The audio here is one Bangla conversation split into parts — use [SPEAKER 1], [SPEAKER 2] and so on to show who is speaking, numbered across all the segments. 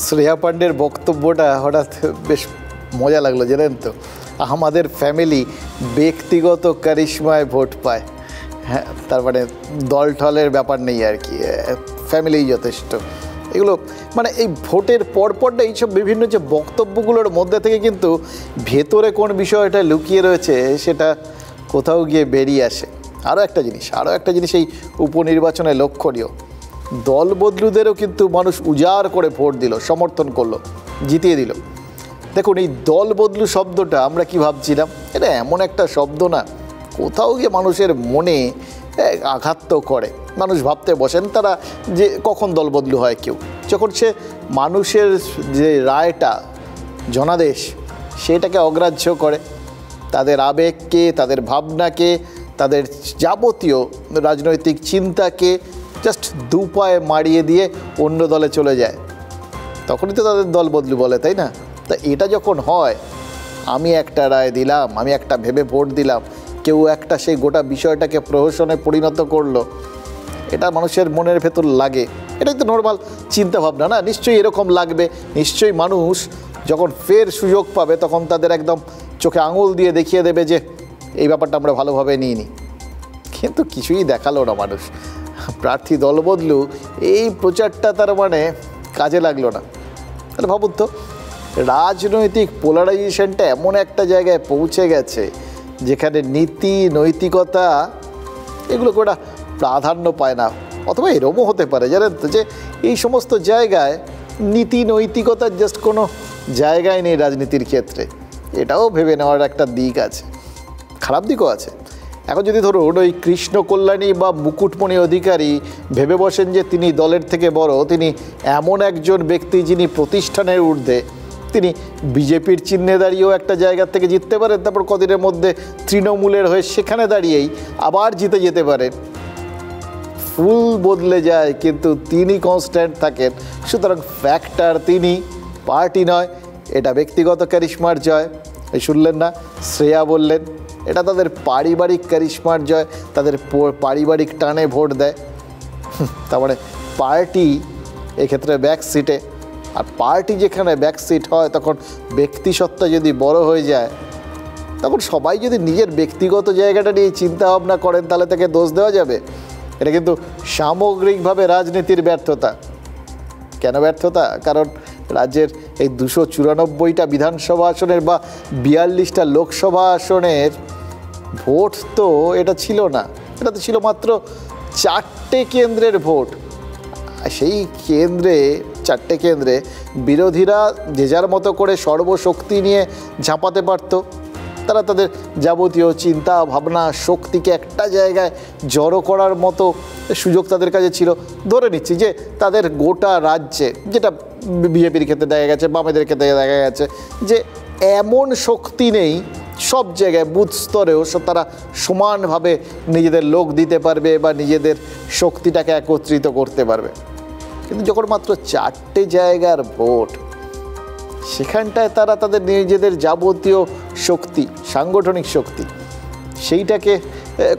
[SPEAKER 1] শ্রেয়া পাণ্ডের বক্তব্যটা হঠাৎ বেশ মজা লাগলো, জানেন তো। আমাদের ফ্যামিলি ব্যক্তিগত কারিশমায় ভোট পায়, হ্যাঁ, তার মানে দল ঠলের ব্যাপার নেই আর কি, ফ্যামিলিই যথেষ্ট। এগুলো মানে এই ভোটের পরপরটা এইসব বিভিন্ন যে বক্তব্যগুলোর মধ্যে থেকে কিন্তু ভেতরে কোন বিষয়টা লুকিয়ে রয়েছে সেটা কোথাও গিয়ে বেরিয়ে আসে। আরও একটা জিনিস এই উপনির্বাচনে লক্ষণীয়, দল বদলুদেরও কিন্তু মানুষ উজাড় করে ভোট দিল, সমর্থন করলো, জিতিয়ে দিল। দেখুন, এই দল বদলু শব্দটা আমরা কি ভাবছিলাম, এটা এমন একটা শব্দ না, কোথাও গিয়ে মানুষের মনে আঘাত তো করে। মানুষ ভাবতে বসেন তারা যে কখন দল বদলু হয় কেউ, যখন সে মানুষের যে রায়টা, জনাদেশ, সেটাকে অগ্রাহ্য করে, তাদের আবেগকে, তাদের ভাবনাকে, তাদের যাবতীয় রাজনৈতিক চিন্তাকে জাস্ট দুপায়ে মারিয়ে দিয়ে অন্য দলে চলে যায়, তখনই তো তাদের দল বদলু বলে, তাই না? তা এটা যখন হয়, আমি একটা রায় দিলাম, আমি একটা ভেবে ভোট দিলাম, কেউ একটা সেই গোটা বিষয়টাকে প্রহসনে পরিণত করলো, এটা মানুষের মনের ভেতর লাগে। এটাই তো নর্মাল চিন্তাভাবনা না? নিশ্চয়ই এরকম লাগবে। নিশ্চয়ই মানুষ যখন ফের সুযোগ পাবে তখন তাদের একদম চোখে আঙুল দিয়ে দেখিয়ে দেবে যে এই ব্যাপারটা আমরা ভালোভাবে নিইনি। কিন্তু কিছুই দেখালো না মানুষ, প্রার্থী দল বদলু, এই প্রচারটা তার মানে কাজে লাগলো না। তাহলে ভাবুন তো, রাজনৈতিক পোলারাইজেশনটা এমন একটা জায়গায় পৌঁছে গেছে যেখানে নীতি, নৈতিকতা এগুলো ওটা প্রাধান্য পায় না। অথবা এরকমও হতে পারে, জানেন তো, যে এই সমস্ত জায়গায় নীতি নৈতিকতার জাস্ট কোনো জায়গায় নেই রাজনীতির ক্ষেত্রে। এটাও ভেবে নেওয়ার একটা দিক আছে, খারাপ দিকও আছে। এখন যদি ধরুন ওই কৃষ্ণ কল্যাণী বা মুকুটমণি অধিকারী ভেবে বসেন যে তিনি দলের থেকে বড়, তিনি এমন একজন ব্যক্তি যিনি প্রতিষ্ঠানের ঊর্ধ্বে, তিনি বিজেপির চিহ্নে দাঁড়িয়েও একটা জায়গা থেকে জিততে পারেন, তারপর কদিনের মধ্যে তৃণমূলের হয়ে সেখানে দাঁড়িয়েই আবার জিতে যেতে পারেন। ফুল বদলে যায় কিন্তু তিনি কনস্ট্যান্ট থাকেন। সুতরাং ফ্যাক্টর তিনি, পার্টি নয়। এটা ব্যক্তিগত ক্যারিশমার জয়। এই শুনলেন না, শ্রেয়া বললেন এটা তাদের পারিবারিক ক্যারিশমার জয়, তাদের পারিবারিক টানে ভোট দেয়। তার মানে পার্টি এক্ষেত্রে ব্যাক সিটে, আর পার্টি যেখানে ব্যাক সিট হয় তখন ব্যক্তিসত্তা যদি বড় হয়ে যায়, তখন সবাই যদি নিজের ব্যক্তিগত জায়গাটা নিয়ে চিন্তা ভাবনা করেন তাহলে তাকে দোষ দেওয়া যাবে? এটা কিন্তু সামগ্রিকভাবে রাজনীতির ব্যর্থতা। কেন ব্যর্থতা? কারণ রাজ্যের এই 294টা বিধানসভা আসনের বা 42টা লোকসভা আসনের ভোট তো এটা ছিল না, এটা তো ছিল মাত্র 4টে কেন্দ্রের ভোট। সেই কেন্দ্রে, 4টে কেন্দ্রে বিরোধীরা যে যার মতো করে সর্বশক্তি নিয়ে ঝাঁপাতে পারত। তারা তাদের যাবতীয় চিন্তা ভাবনা শক্তিকে একটা জায়গায় জড়ো করার মতো সুযোগ তাদের কাছে ছিল। ধরে নিচ্ছি যে তাদের গোটা রাজ্যে, যেটা বিজেপির ক্ষেত্রে দেখা গেছে, বামেদের ক্ষেত্রে দেখা গেছে, যে এমন শক্তি নেই সব জায়গায়, বুথ স্তরেও তারা সমানভাবে নিজেদের লোক দিতে পারবে বা নিজেদের শক্তিটাকে একত্রিত করতে পারবে। কিন্তু যখন মাত্র 4টে জায়গার ভোট, সেখানটায় তারা তাদের নিজেদের যাবতীয় শক্তি, সাংগঠনিক শক্তি, সেইটাকে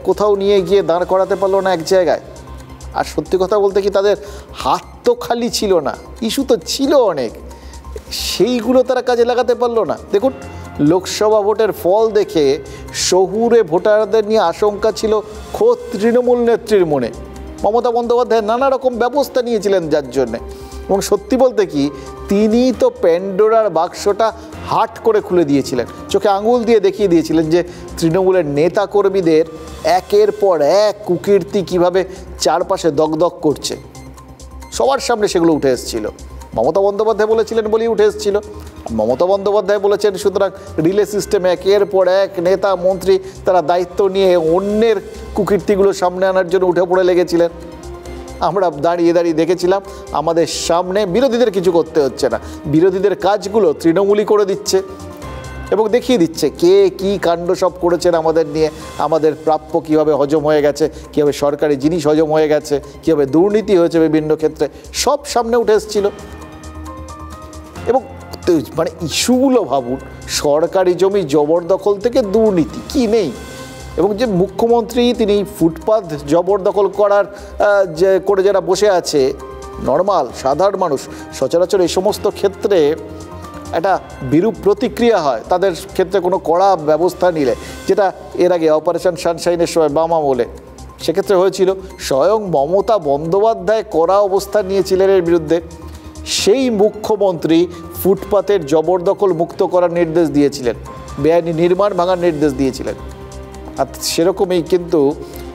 [SPEAKER 1] কোথাও নিয়ে গিয়ে দাঁড় করাতে পারলো না এক জায়গায়। আর সত্যি কথা বলতে কি, তাদের হাত তো খালি ছিল না, ইস্যু তো ছিল অনেক, সেইগুলো তারা কাজে লাগাতে পারলো না। দেখুন, লোকসভা ভোটের ফল দেখে শহুরে ভোটারদের নিয়ে আশঙ্কা ছিল খোদ তৃণমূল নেত্রীর মনে। মমতা বন্দ্যোপাধ্যায় নানা রকম ব্যবস্থা নিয়েছিলেন যার জন্যে, এবং সত্যি বলতে কি, তিনি তো প্যান্ডোরার বাক্সটা হাট করে খুলে দিয়েছিলেন, চোখে আঙুল দিয়ে দেখিয়ে দিয়েছিলেন যে তৃণমূলের নেতাকর্মীদের একের পর এক কুকীর্তি কীভাবে চারপাশে দগদগ করছে। সবার সামনে সেগুলো উঠে এসেছিল। মমতা বন্দ্যোপাধ্যায় বলেছিলেন বলেই উঠে এসেছিল। মমতা বন্দ্যোপাধ্যায় বলেছেন, সুতরাং রিলে সিস্টেমে একের পর এক নেতা মন্ত্রী তারা দায়িত্ব নিয়ে অন্যের কুকীর্তিগুলো সামনে আনার জন্য উঠে পড়ে লেগেছিলেন। আমরা দাঁড়িয়ে দাঁড়িয়ে দেখেছিলাম আমাদের সামনে বিরোধীদের কিছু করতে হচ্ছে না, বিরোধীদের কাজগুলো তৃণমূলই করে দিচ্ছে এবং দেখিয়ে দিচ্ছে কে কী কাণ্ড সব করেছেন আমাদের নিয়ে, আমাদের প্রাপ্য কীভাবে হজম হয়ে গেছে, কীভাবে সরকারি জিনিস হজম হয়ে গেছে, কীভাবে দুর্নীতি হয়েছে বিভিন্ন ক্ষেত্রে, সব সামনে উঠে এসেছিল। এবং মানে ইস্যুগুলো ভাবুন, সরকারি জমি জবরদখল থেকে দুর্নীতি কি নেই, এবং যে মুখ্যমন্ত্রী তিনি ফুটপাথ জবরদখল করার করে যারা বসে আছে নর্মাল সাধারণ মানুষ সচরাচর এই সমস্ত ক্ষেত্রে একটা বিরূপ প্রতিক্রিয়া হয় তাদের ক্ষেত্রে কোনো কড়া ব্যবস্থা নিলে, যেটা এর আগে অপারেশন সানশাইনের সময় বাম আমলে সেক্ষেত্রে হয়েছিল। স্বয়ং মমতা বন্দ্যোপাধ্যায় কড়া অবস্থান নিয়েছিলেন এর বিরুদ্ধে। সেই মুখ্যমন্ত্রী ফুটপাতের জবরদখল মুক্ত করার নির্দেশ দিয়েছিলেন, বেআইনি নির্মাণ ভাঙার নির্দেশ দিয়েছিলেন। আর সেরকমই কিন্তু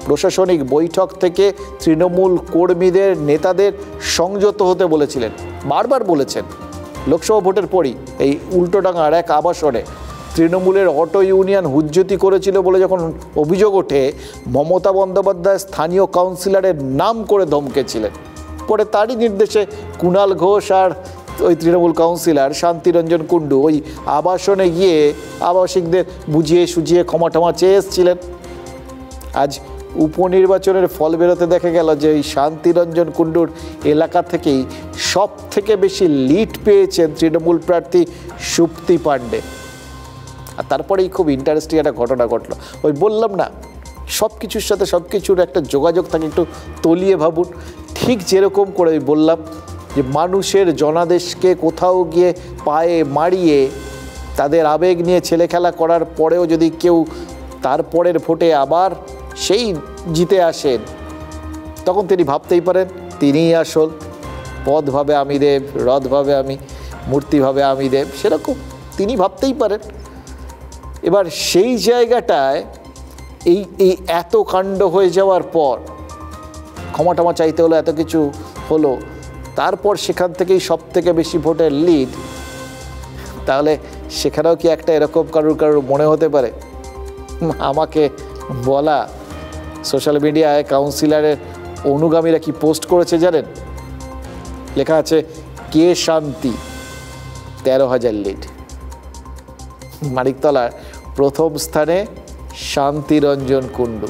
[SPEAKER 1] প্রশাসনিক বৈঠক থেকে তৃণমূল কর্মীদের নেতাদের সংযত হতে বলেছিলেন, বারবার বলেছেন। লোকসভা ভোটের পরই এই উল্টোডাঙার এক আবাসনে তৃণমূলের অটো ইউনিয়ন হুজ্জতি করেছিল বলে যখন অভিযোগ ওঠে, মমতা বন্দ্যোপাধ্যায় স্থানীয় কাউন্সিলরের নাম করে ধমকেছিলেন। পরে তারই নির্দেশে কুণাল ঘোষ আর ওই তৃণমূল কাউন্সিলর শান্তিরঞ্জন কুণ্ডু ওই আবাসনে গিয়ে আবাসিকদের বুঝিয়ে সুঝিয়ে ক্ষমা টমা চেয়ে এসেছিলেন। আজ উপনির্বাচনের ফল বেরোতে দেখা গেল যে এই শান্তিরঞ্জন কুণ্ডুর এলাকা থেকেই সব থেকে বেশি লিড পেয়েছেন তৃণমূল প্রার্থী সুপ্তি পাণ্ডে। আর তারপরেই খুব ইন্টারেস্টিং একটা ঘটনা ঘটলো। ওই বললাম না, সব কিছুর সাথে সব কিছুর একটা যোগাযোগ থাকে, একটু তলিয়ে ভাবুন। ঠিক যেরকম করে বললাম যে মানুষের জনাদেশকে কোথাও গিয়ে পায়ে মারিয়ে তাদের আবেগ নিয়ে ছেলে খেলা করার পরেও যদি কেউ তারপরের ভোটে আবার সেই জিতে আসেন, তখন তিনি ভাবতেই পারেন তিনিই আসল। পদ ভাবে আমি দেব, রথ ভাবে আমি, মূর্তি ভাবে আমি দেব, সেরকম তিনি ভাবতেই পারেন। এবার সেই জায়গাটায় এই এত কাণ্ড হয়ে যাওয়ার পর ক্ষমা টমা চাইতে হলো, এত কিছু হলো, তারপর সেখান থেকেই সব থেকে বেশি ভোটের লিড, তাহলে সেখানেও কি একটা এরকম কারুর মনে হতে পারে? আমাকে বলা সোশ্যাল মিডিয়ায় কাউন্সিলরের অনুগামীরা কি পোস্ট করেছে জানেন? লেখা আছে কে শান্তি 13,000 লিড। মানিকতলার প্রথম স্থানে শান্তিরঞ্জন কুণ্ডু।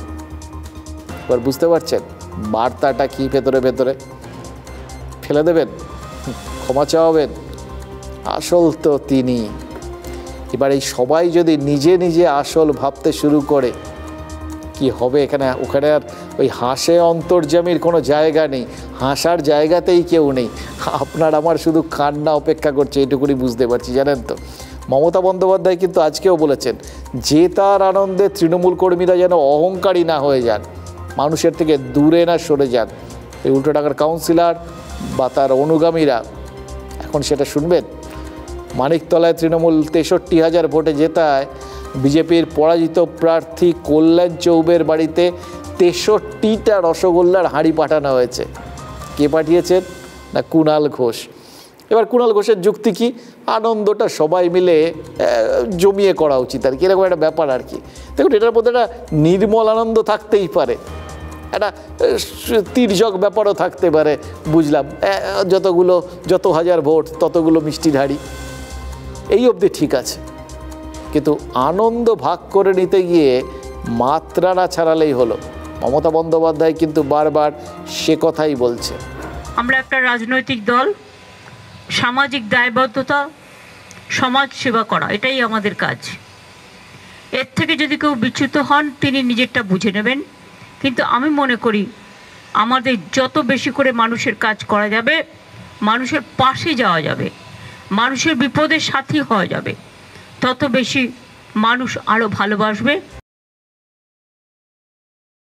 [SPEAKER 1] এবার বুঝতে পারছেন বার্তাটা কি? ভেতরে ভেতরে ফেলে দেবেন, ক্ষমা চাওয়াবেন, আসল তো তিনি। এবার এই সবাই যদি নিজে নিজে আসল ভাবতে শুরু করে, কি হবে এখানে? ওখানে আর ওই হাসে অন্তর্যামীর কোনো জায়গা নেই, হাসার জায়গাতেই কেউ নেই। আপনার আমার শুধু কান্না অপেক্ষা করছে, এটুকুনি বুঝতে পারছি, জানেন তো। মমতা বন্দ্যোপাধ্যায় কিন্তু আজকেও বলেছেন যে তার আনন্দে তৃণমূল কর্মীরা যেন অহংকারী না হয়ে যান, মানুষের থেকে দূরে না সরে যান। এই উল্টোডাঙার কাউন্সিলর বা তার অনুগামীরা এখন সেটা শুনবেন। মানিকতলায় তৃণমূল 63,000 ভোটে জেতায় বিজেপির পরাজিত প্রার্থী কল্যাণ চৌবের বাড়িতে 63টা রসগোল্লার হাঁড়ি পাঠানো হয়েছে। কে পাঠিয়েছেন? না কুণাল ঘোষ। এবার কুণাল ঘোষের যুক্তি কি? আনন্দটা সবাই মিলে জমিয়ে করা উচিত আর কি, এরকম একটা ব্যাপার আর কি। দেখুন, এটার মধ্যে একটা নির্মল আনন্দ থাকতেই পারে, একটা তির্যক ব্যাপারও থাকতে পারে, বুঝলাম। যত হাজার ভোট ততগুলো মিষ্টির হাঁড়ি, এই অবধি ঠিক আছে। কিন্তু আনন্দ ভাগ করে নিতে গিয়ে মাত্রা না ছাড়ালেই হলো। মমতা বন্দ্যোপাধ্যায় কিন্তু বারবার সে কথাই বলছে।
[SPEAKER 2] আমরা একটা রাজনৈতিক দল, সামাজিক দায়বদ্ধতা, সমাজ সেবা করা, এটাই আমাদের কাজ। এর থেকে যদি কেউ বিচ্যুত হন, তিনি নিজেরটা বুঝে নেবেন। কিন্তু আমি মনে করি আমাদের যত বেশি করে মানুষের কাজ করা যাবে, মানুষের পাশে যাওয়া যাবে, মানুষের বিপদের সাথী হওয়া যাবে, তত বেশি মানুষ আরও ভালোবাসবে।